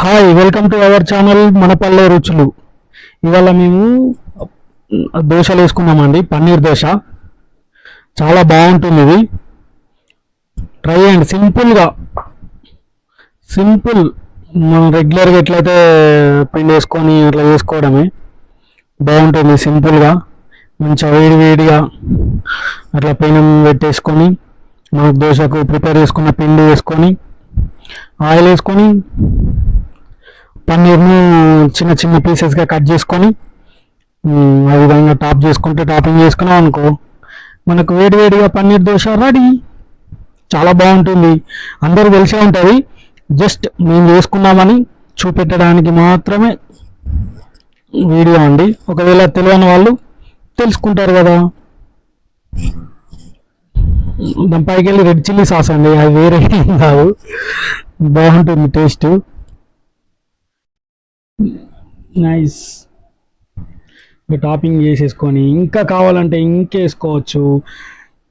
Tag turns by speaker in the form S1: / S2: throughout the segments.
S1: Hi, welcome to our channel మన పల్లె రుచులు. ఇవాళ మేము దోశలు వేసుకున్నామండి. పన్నీర్ దోశ చాలా బాగుంటుంది. ఇది ట్రై చేయండి. సింపుల్ మనం రెగ్యులర్గా ఎట్లయితే పిండి వేసుకొని అట్లా వేసుకోవడమే బాగుంటుంది. సింపుల్గా మంచిగా వేడిగా అట్లా పెనం పెట్టేసుకొని మనకు దోశకు ప్రిపేర్ చేసుకున్న పిండి వేసుకొని ఆయిల్ వేసుకొని పన్నీర్ను చిన్న చిన్న పీసెస్గా కట్ చేసుకొని ఆ విధంగా టాపింగ్ చేసుకున్నాం అనుకో, మనకు వేడిగా పన్నీర్ దోశ రెడీ. చాలా బాగుంటుంది. అందరూ తెలిసే ఉంటుంది. జస్ట్ మేము చేసుకున్నామని చూపెట్టడానికి మాత్రమే వీడియో అండి. ఒకవేళ తెలియని వాళ్ళు తెలుసుకుంటారు కదా. దాని పైకి వెళ్ళి రెడ్ చిల్లీ సాస్ అండి, అది వేరే ఏం కాదు. బాగుంటుంది టేస్ట్. నైస్. టాపింగ్ చేసేసుకొని ఇంకా కావాలంటే ఇంకేసుకోవచ్చు.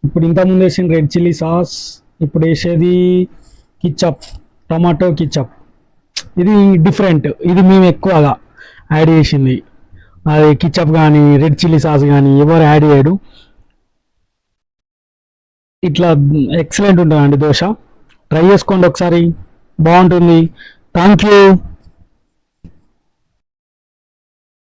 S1: ఇప్పుడు ఇంతకుముందు వేసిన రెడ్ చిల్లీ సాస్, ఇప్పుడు వేసేది కిచప్, టమాటో కిచప్. ఇది డిఫరెంట్. ఇది మేము ఎక్కువగా యాడ్ చేసింది. అది కిచప్ కానీ రెడ్ చిల్లీ సాస్ కానీ ఎవరు యాడ్ చేయడు. ఇట్లా ఎక్సలెంట్ ఉంటుందండి దోశ. ట్రై చేసుకోండి ఒకసారి, బాగుంటుంది. Thank you.